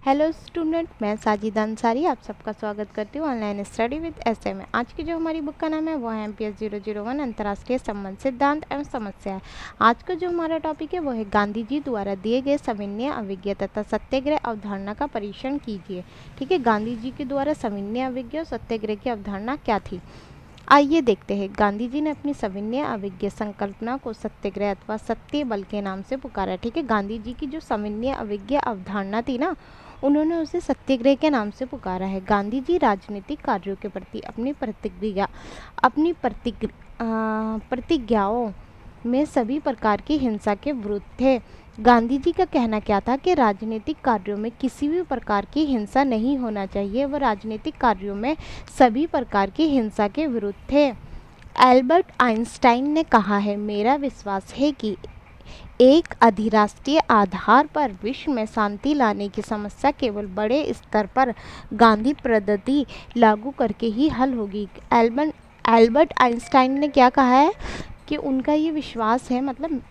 Hello student, मैं साजिदा अंसारी आप सबका स्वागत करती हूँ ऑनलाइन स्टडी विद एसए में। आज की जो हमारी बुक का नाम है वो है एमपीएस 001 अंतर्राष्ट्रीय संबंध सिद्धांत एवं समस्या। आज का जो हमारा टॉपिक है वो है गांधी जी द्वारा दिए गए सविनय अविज्ञा तथा सत्याग्रह अवधारणा का परीक्षण कीजिए। ठीक है, गांधी जी के द्वारा सविनय अविज्ञा और सत्याग्रह की अवधारणा क्या थी, आइए देखते हैं। गांधी जी ने अपनी सविनय अविज्ञा संकल्पना को सत्याग्रह अथवा सत्य बल के नाम से पुकारा। ठीक है, गांधी जी की जो सविनय अविज्ञा अवधारणा थी ना, उन्होंने उसे सत्याग्रह के नाम से पुकारा है। गांधी जी राजनीतिक कार्यों के प्रति अपनी प्रतिज्ञाओं में सभी प्रकार की हिंसा के विरुद्ध थे। गांधी जी का कहना क्या था कि राजनीतिक कार्यों में किसी भी प्रकार की हिंसा नहीं होना चाहिए। वह राजनीतिक कार्यों में सभी प्रकार की हिंसा के विरुद्ध थे। एल्बर्ट आइंस्टाइन ने कहा है, मेरा विश्वास है कि एक अधिराष्ट्रीय आधार पर विश्व में शांति लाने की समस्या केवल बड़े स्तर पर गांधी पद्धति लागू करके ही हल होगी। एल्बर्ट आइंस्टाइन ने क्या कहा है कि उनका ये विश्वास है, मतलब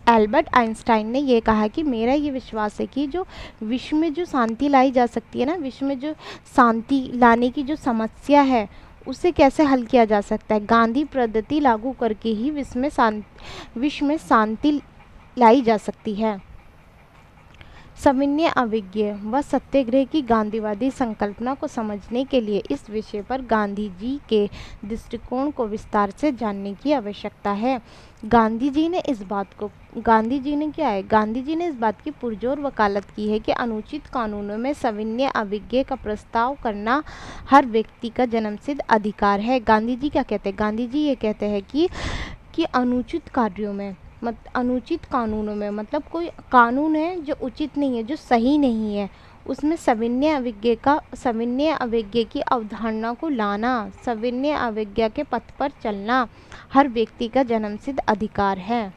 एल्बर्ट आइंस्टाइन ने ये कहा कि मेरा ये विश्वास है कि जो विश्व में जो शांति लाई जा सकती है ना, विश्व में जो शांति लाने की जो समस्या है उसे कैसे हल किया जा सकता है, गांधी पद्धति लागू करके ही विश्व में शांति लाई जा सकती है। सविनय अविज्ञा व सत्याग्रह की गांधीवादी संकल्पना को समझने के लिए इस विषय पर गांधी जी के दृष्टिकोण को विस्तार से जानने की आवश्यकता है। गांधी जी ने इस बात की पुरजोर वकालत की है कि अनुचित कानूनों में सविनय अविज्ञा का प्रस्ताव करना हर व्यक्ति का जन्मसिद्ध अधिकार है। गांधी जी क्या कहते हैं? गांधी जी ये कहते हैं कि अनुचित कानूनों में मतलब कोई कानून है जो उचित नहीं है, जो सही नहीं है, उसमें सविनय अविज्ञा की अवधारणा को लाना, सविनय अविज्ञा के पथ पर चलना हर व्यक्ति का जन्मसिद्ध अधिकार है।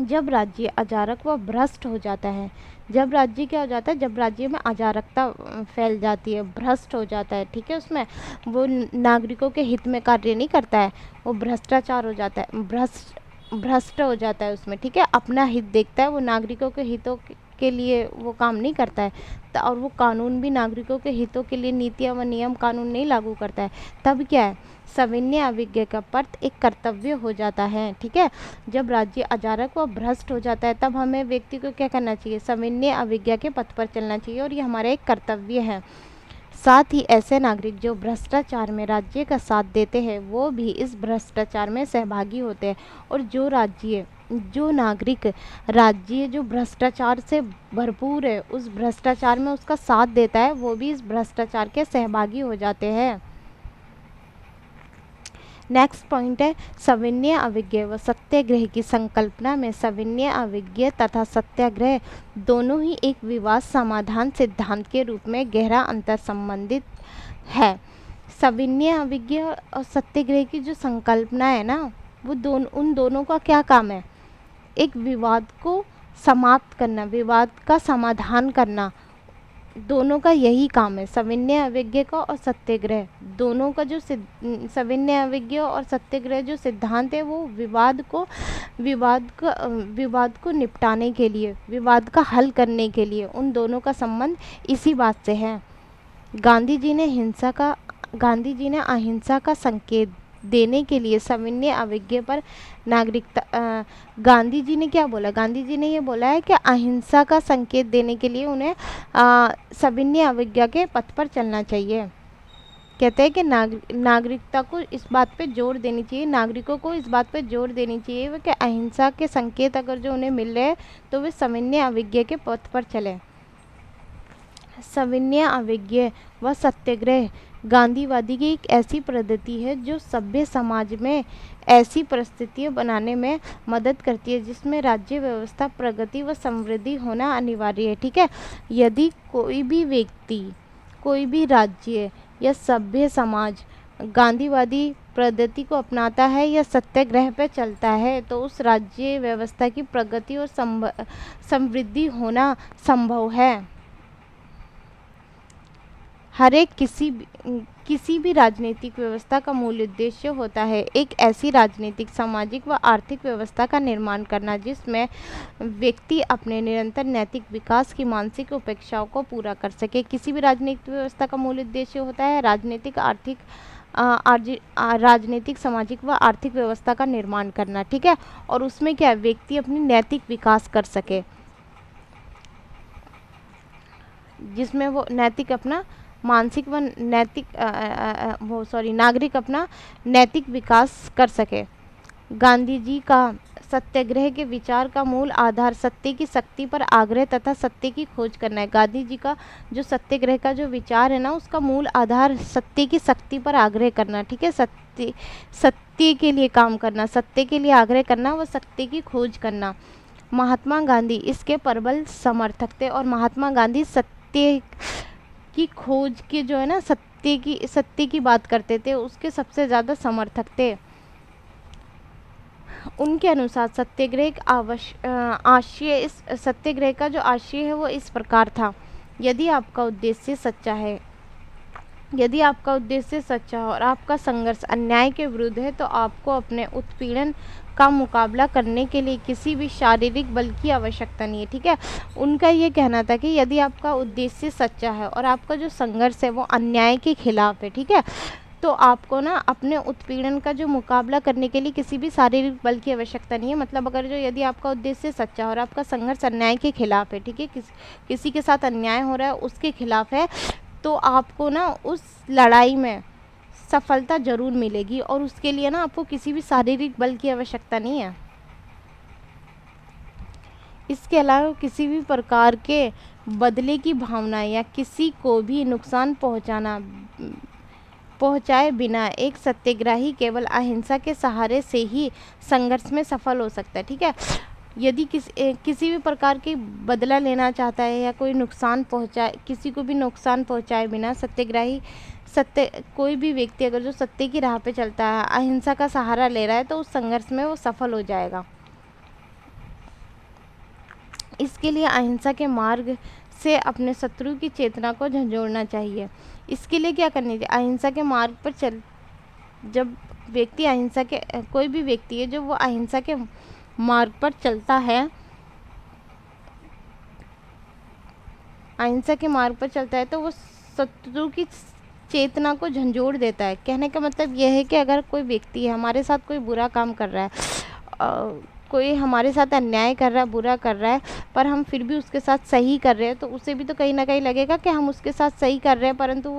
जब राज्य अजारक व भ्रष्ट हो जाता है, जब राज्य क्या हो जाता है, जब राज्य में अजारकता फैल जाती है, भ्रष्ट हो जाता है, ठीक है, उसमें वो नागरिकों के हित में कार्य नहीं करता है, वो भ्रष्टाचार हो जाता है, भ्रष्ट हो जाता है उसमें, ठीक है, अपना हित देखता है, वो नागरिकों के हितों के लिए वो काम नहीं करता है, और वो कानून भी नागरिकों के हितों के लिए नीतियाँ व नियम कानून नहीं लागू करता है। तब क्या है, सविनय अविज्ञा का पथ एक कर्तव्य हो जाता है। ठीक है, जब राज्य अजारक व भ्रष्ट हो जाता है तब हमें व्यक्ति को क्या करना चाहिए, सविनय अविज्ञा के पथ पर चलना चाहिए, और ये हमारा एक कर्तव्य है। साथ ही ऐसे नागरिक जो भ्रष्टाचार में राज्य का साथ देते हैं वो भी इस भ्रष्टाचार में सहभागी होते हैं, और जो नागरिक राज्य जो भ्रष्टाचार से भरपूर है उस भ्रष्टाचार में उसका साथ देता है वो भी इस भ्रष्टाचार के सहभागी हो जाते हैं। नेक्स्ट पॉइंट है, सविनय अविज्ञा व सत्याग्रह की संकल्पना में सविनय अविज्ञा तथा सत्याग्रह दोनों ही एक विवाद समाधान सिद्धांत के रूप में गहरा अंतर संबंधित है। सविनय अविज्ञा और सत्याग्रह की जो संकल्पना है ना, वो उन दोनों का क्या काम है, एक विवाद को समाप्त करना, विवाद का समाधान करना, दोनों का यही काम है। सविनय अविज्ञा का और सत्याग्रह दोनों का जो सविनय अविज्ञा और सत्याग्रह जो सिद्धांत है वो विवाद को निपटाने के लिए, विवाद का हल करने के लिए उन दोनों का संबंध इसी बात से है। गांधी जी ने अहिंसा का संकेत देने के लिए सविनय अविज्ञा पर गांधी जी ने क्या बोला, गांधी जी ने ये बोला है कि अहिंसा का संकेत देने के लिए उन्हें सविनय अविज्ञा के पथ पर चलना चाहिए। कहते हैं कि नागरिकता को इस बात पे जोर देनी चाहिए, नागरिकों को इस बात पे जोर देनी चाहिए कि अहिंसा के संकेत अगर जो उन्हें मिल रहे हैं तो वे सविनय अविज्ञा के पथ पर चले। सविनय अविज्ञा व सत्याग्रह गांधीवादी की एक ऐसी पद्धति है जो सभ्य समाज में ऐसी परिस्थितियां बनाने में मदद करती है जिसमें राज्य व्यवस्था प्रगति व समृद्धि होना अनिवार्य है। ठीक है, यदि कोई भी व्यक्ति, कोई भी राज्य या सभ्य समाज गांधीवादी पद्धति को अपनाता है या सत्याग्रह पर चलता है तो उस राज्य व्यवस्था की प्रगति और समृद्धि होना संभव है। हर एक किसी भी राजनीतिक व्यवस्था का मूल उद्देश्य होता है एक ऐसी राजनीतिक, सामाजिक व आर्थिक व्यवस्था का निर्माण करना जिसमें व्यक्ति अपने निरंतर नैतिक विकास की मानसिक अपेक्षाओं को पूरा कर सके। किसी भी राजनीतिक व्यवस्था का मूल उद्देश्य होता है राजनीतिक, राजनीतिक, सामाजिक व आर्थिक व्यवस्था का निर्माण करना, ठीक है। और उसमें क्या है, व्यक्ति अपनी नैतिक विकास कर सके, जिसमें वो नैतिक अपना मानसिक व नैतिक नागरिक अपना नैतिक विकास कर सके। गांधी जी का सत्याग्रह के विचार का मूल आधार सत्य की शक्ति पर आग्रह तथा सत्य की खोज करना है। गांधी जी का जो सत्याग्रह का जो विचार है ना, उसका मूल आधार सत्य की शक्ति पर आग्रह करना, ठीक है। सत्य के लिए काम करना, सत्य के लिए आग्रह करना व सत्य की खोज करना। महात्मा गांधी इसके प्रबल समर्थक थे और महात्मा गांधी सत्य की खोज के जो है ना, सत्य की बात करते थे, उसके सबसे ज़्यादा समर्थक थे। उनके अनुसार सत्याग्रह का जो आशय है वो इस प्रकार था। यदि आपका उद्देश्य सच्चा है और आपका संघर्ष अन्याय के विरुद्ध है तो आपको अपने उत्पीड़न का मुकाबला करने के लिए किसी भी शारीरिक बल की आवश्यकता नहीं है, ठीक है। उनका ये कहना था कि यदि आपका उद्देश्य सच्चा है और आपका जो संघर्ष है वो अन्याय के खिलाफ है, ठीक है, तो आपको ना अपने उत्पीड़न का जो मुकाबला करने के लिए किसी भी शारीरिक बल की आवश्यकता नहीं है। मतलब अगर जो यदि आपका उद्देश्य सच्चा है और आपका संघर्ष अन्याय के खिलाफ है, ठीक है, किसी के साथ अन्याय हो रहा है उसके खिलाफ है, तो आपको ना उस लड़ाई में सफलता जरूर मिलेगी और उसके लिए ना आपको किसी भी शारीरिक बल की आवश्यकता नहीं है। इसके अलावा किसी भी प्रकार के बदले की भावना या किसी को भी नुकसान पहुंचाए बिना एक सत्याग्रही केवल अहिंसा के सहारे से ही संघर्ष में सफल हो सकता है, ठीक है। यदि किसी भी प्रकार की बदला लेना चाहता है या किसी को भी नुकसान पहुंचाए बिना कोई भी व्यक्ति अगर जो सत्य की राह पे चलता है, अहिंसा का सहारा ले रहा है, तो उस संघर्ष में वो सफल हो जाएगा। इसके लिए अहिंसा के मार्ग से अपने शत्रु की चेतना को झंझोड़ना चाहिए। इसके लिए क्या करनी चाहिए, अहिंसा के मार्ग पर जब व्यक्ति कोई भी व्यक्ति है जो वो अहिंसा के मार्ग पर चलता है, तो वो शत्रु की चेतना को झंझोड़ देता है। कहने का मतलब यह है कि अगर कोई व्यक्ति है हमारे साथ कोई बुरा काम कर रहा है, कोई हमारे साथ अन्याय कर रहा है, बुरा कर रहा है, पर हम फिर भी उसके साथ सही कर रहे हैं, तो उसे भी तो कहीं ना कहीं लगेगा कि हम उसके साथ सही कर रहे हैं, परंतु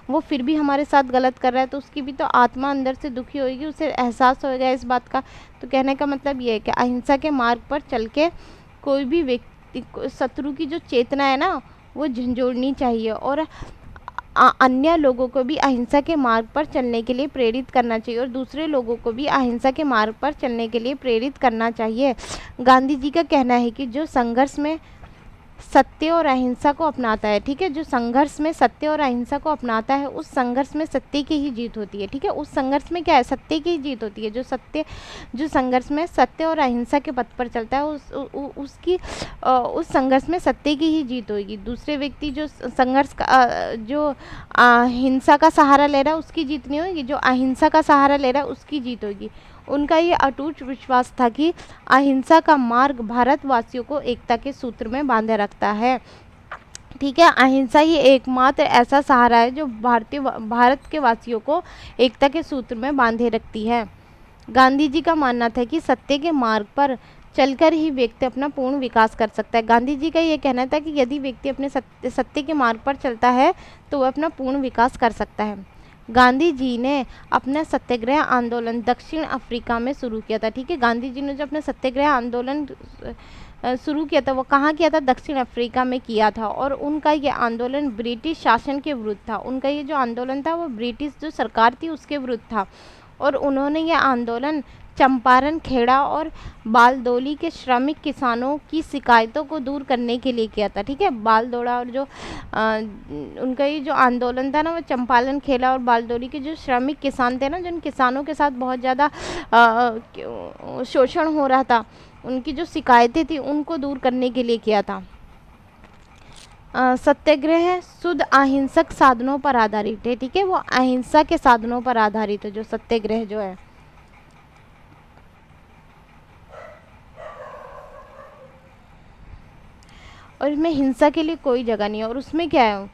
वो फिर भी हमारे साथ गलत कर रहा है, तो उसकी भी तो आत्मा अंदर से दुखी होगी, उसे एहसास होगा इस बात का। तो कहने का मतलब ये है कि अहिंसा के मार्ग पर चल के कोई भी व्यक्ति शत्रु की जो चेतना है ना वो झंझोड़नी चाहिए और अन्य लोगों को भी अहिंसा के मार्ग पर चलने के लिए प्रेरित करना चाहिए और दूसरे लोगों को भी अहिंसा के मार्ग पर चलने के लिए प्रेरित करना चाहिए। गांधी जी का कहना है कि जो संघर्ष में सत्य और अहिंसा को अपनाता है, ठीक है, जो संघर्ष में सत्य और अहिंसा को अपनाता है उस संघर्ष में सत्य की ही जीत होती है, ठीक है। उस संघर्ष में क्या है, सत्य की ही जीत होती है। जो संघर्ष में सत्य और अहिंसा के पथ पर चलता है उस संघर्ष में सत्य की ही जीत होगी। दूसरे व्यक्ति जो संघर्ष का हिंसा का सहारा ले रहा है उसकी जीत नहीं होगी, जो अहिंसा का सहारा ले रहा है उसकी जीत होगी। उनका ये अटूट विश्वास था कि अहिंसा का मार्ग भारतवासियों को एकता के सूत्र में बांधे रखता है, ठीक है। अहिंसा ही एकमात्र ऐसा सहारा है जो भारत के वासियों को एकता के सूत्र में बांधे रखती है। गांधी जी का मानना था कि सत्य के मार्ग पर चलकर ही व्यक्ति अपना पूर्ण विकास कर सकता है। गांधी जी का ये कहना था कि यदि व्यक्ति अपने सत्य के मार्ग पर चलता है तो वह अपना पूर्ण विकास कर सकता है। गांधी जी ने अपना सत्याग्रह आंदोलन दक्षिण अफ्रीका में शुरू किया था, ठीक है। गांधी जी ने जो अपना सत्याग्रह आंदोलन शुरू किया था वो कहाँ किया था, दक्षिण अफ्रीका में किया था। और उनका ये आंदोलन ब्रिटिश शासन के विरुद्ध था। उनका ये जो आंदोलन था वो ब्रिटिश जो सरकार थी उसके विरुद्ध था और उन्होंने ये आंदोलन चंपारण, खेड़ा और बालदोली के श्रमिक किसानों की शिकायतों को दूर करने के लिए किया था, ठीक है। बालदोड़ा और जो उनका ये जो आंदोलन था ना वो चंपारण, खेड़ा और बालदोली के जो श्रमिक किसान थे ना, जिन किसानों के साथ बहुत ज़्यादा शोषण हो रहा था, उनकी जो शिकायतें थी उनको दूर करने के लिए किया था। सत्याग्रह है शुद्ध अहिंसक साधनों पर आधारित है, ठीक है, वो अहिंसा के साधनों पर आधारित है जो सत्याग्रह जो है। और इसमें हिंसा के लिए कोई जगह नहीं है। और उसमें क्या है,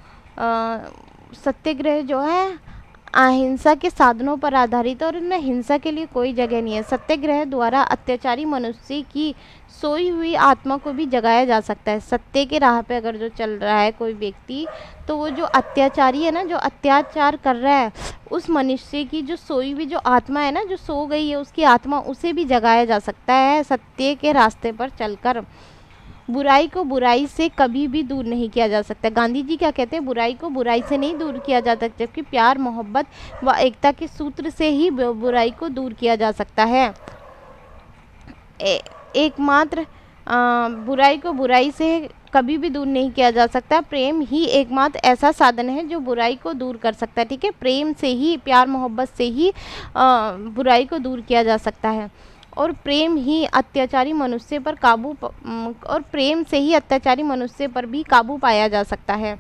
सत्याग्रह जो है अहिंसा के साधनों पर आधारित है और इनमें हिंसा के लिए कोई जगह नहीं है। सत्याग्रह द्वारा अत्याचारी मनुष्य की सोई हुई आत्मा को भी जगाया जा सकता है। सत्य के राह पे अगर जो चल रहा है कोई व्यक्ति, तो वो जो अत्याचारी है ना, जो अत्याचार कर रहा है, उस मनुष्य की जो सोई हुई जो आत्मा है ना, जो सो गई है, उसकी आत्मा, उसे भी जगाया जा सकता है सत्य के रास्ते पर चलकर। बुराई को बुराई से कभी भी दूर नहीं किया जा सकता। गांधी जी क्या कहते हैं, बुराई को बुराई से नहीं दूर किया जा सकता, जबकि प्यार, मोहब्बत व एकता के सूत्र से ही बुराई को दूर किया जा सकता है। एकमात्र बुराई को बुराई से कभी भी दूर नहीं किया जा सकता। प्रेम ही एकमात्र ऐसा साधन है जो बुराई को दूर कर सकता है, ठीक है। प्रेम से ही, प्यार मोहब्बत से ही बुराई को दूर किया जा सकता है। और प्रेम ही अत्याचारी मनुष्य पर और प्रेम से ही अत्याचारी मनुष्य पर भी काबू पाया जा सकता है।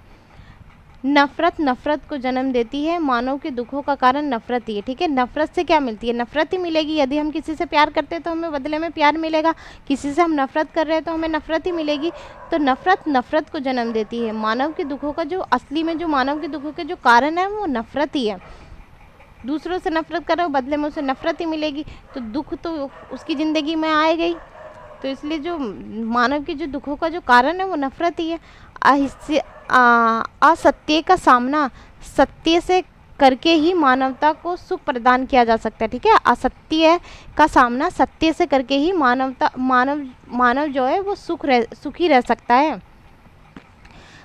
नफ़रत नफ़रत को जन्म देती है। मानव के दुखों का कारण नफ़रत ही है, ठीक है। नफ़रत से क्या मिलती है, नफ़रत ही मिलेगी। यदि हम किसी से प्यार करते हैं तो हमें बदले में प्यार मिलेगा, किसी से हम नफ़रत कर रहे हैं तो हमें नफ़रत ही मिलेगी। तो नफ़रत नफ़रत को जन्म देती है। मानव के दुखों का जो असली में जो मानव के दुखों के जो कारण है वो नफ़रत ही है। दूसरों से नफ़रत करो, बदले में उसे नफ़रत ही मिलेगी, तो दुख तो उसकी ज़िंदगी में आएगा ही। तो इसलिए जो मानव के जो दुखों का जो कारण है वो नफ़रत ही है। असत्य का सामना सत्य से करके ही मानवता को सुख प्रदान किया जा सकता है, ठीक है। असत्य का सामना सत्य से करके ही मानव जो है वो सुखी रह सकता है।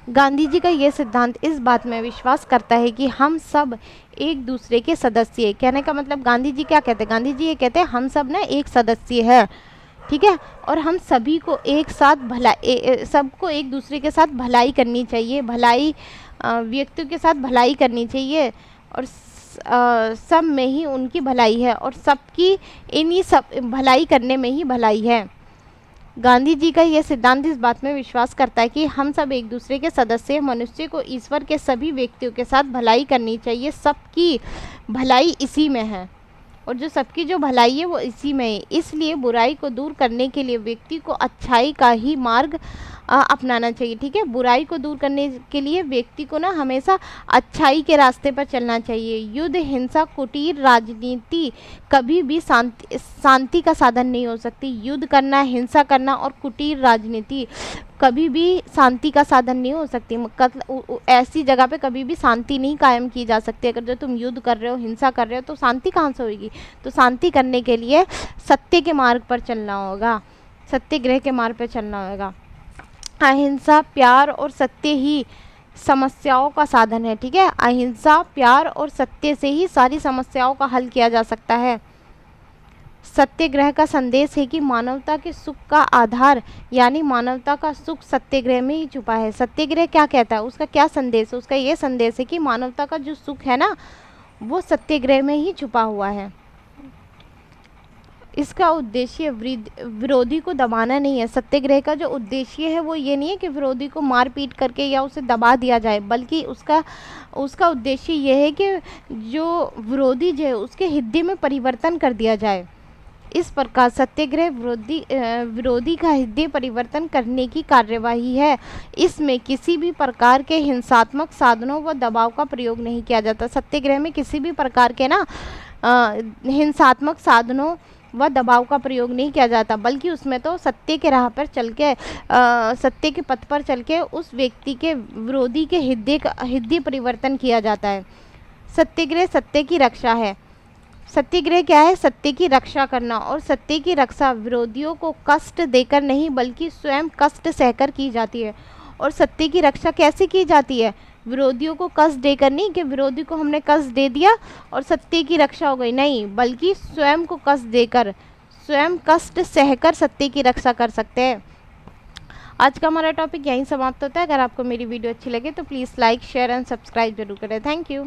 गांधी जी का ये सिद्धांत इस बात में विश्वास करता है कि हम सब एक दूसरे के सदस्य हैं। कहने का मतलब गांधी जी क्या कहते हैं, गांधी जी ये कहते हैं हम सब ना एक सदस्य है, ठीक है। और हम सभी को एक साथ सबको एक दूसरे के साथ भलाई करनी चाहिए, व्यक्तियों के साथ भलाई करनी चाहिए। और सब में ही उनकी भलाई है और सबकी इन्हीं सब भलाई करने में ही भलाई है। गांधी जी का यह सिद्धांत इस बात में विश्वास करता है कि हम सब एक दूसरे के सदस्य हैं। मनुष्य को ईश्वर के सभी व्यक्तियों के साथ भलाई करनी चाहिए। सबकी भलाई इसी में है और जो सबकी जो भलाई है वो इसी में है। इसलिए बुराई को दूर करने के लिए व्यक्ति को अच्छाई का ही मार्ग अपनाना चाहिए, ठीक है। बुराई को दूर करने के लिए व्यक्ति को ना हमेशा अच्छाई के रास्ते पर चलना चाहिए। युद्ध, हिंसा, कुटीर राजनीति कभी भी शांति का साधन नहीं हो सकती। युद्ध करना, हिंसा करना और कुटीर राजनीति कभी भी शांति का साधन नहीं हो सकती। ऐसी जगह पे कभी भी शांति नहीं कायम की जा सकती। अगर जो तुम युद्ध कर रहे हो, हिंसा कर रहे हो, तो शांति कहाँ से होगी। तो शांति करने के लिए सत्य के मार्ग पर चलना होगा, सत्याग्रह के मार्ग पर चलना होगा। अहिंसा, प्यार और सत्य ही समस्याओं का साधन है, ठीक है। अहिंसा, प्यार और सत्य से ही सारी समस्याओं का हल किया जा सकता है। सत्याग्रह का संदेश है कि मानवता के सुख का आधार यानी मानवता का सुख सत्याग्रह में ही छुपा है। सत्याग्रह क्या कहता है, उसका क्या संदेश है, उसका ये संदेश है कि मानवता का जो सुख है ना वो सत्याग्रह में ही छुपा हुआ है। इसका उद्देश्य विरोधी को दबाना नहीं है। सत्याग्रह का जो उद्देश्य है वो ये नहीं है कि विरोधी को मार पीट करके या उसे दबा दिया जाए, बल्कि उसका उद्देश्य ये है कि जो विरोधी जो है उसके हृदय में परिवर्तन कर दिया जाए। इस प्रकार सत्याग्रह विरोधी का हृदय परिवर्तन करने की कार्यवाही है। इसमें किसी भी प्रकार के हिंसात्मक साधनों व दबाव का प्रयोग नहीं किया जाता। सत्याग्रह में किसी भी प्रकार के ना हिंसात्मक साधनों व दबाव का प्रयोग नहीं किया जाता, बल्कि उसमें तो सत्य के राह पर चल के सत्य के पथ पर चल के उस व्यक्ति के विरोधी के हृदय परिवर्तन किया जाता है। सत्याग्रह सत्य की रक्षा है। सत्याग्रह क्या है, सत्य की रक्षा करना। और सत्य की रक्षा विरोधियों को कष्ट देकर नहीं बल्कि स्वयं कष्ट सहकर की जाती है। और सत्य की रक्षा कैसे की जाती है, विरोधियों को कष्ट देकर नहीं कि विरोधी को हमने कष्ट दे दिया और सत्य की रक्षा हो गई, नहीं, बल्कि स्वयं को कष्ट देकर, स्वयं कष्ट सहकर सत्य की रक्षा कर सकते हैं। आज का हमारा टॉपिक यहीं समाप्त होता है। अगर आपको मेरी वीडियो अच्छी लगे तो please like, share and subscribe जरूर करें। Thank you.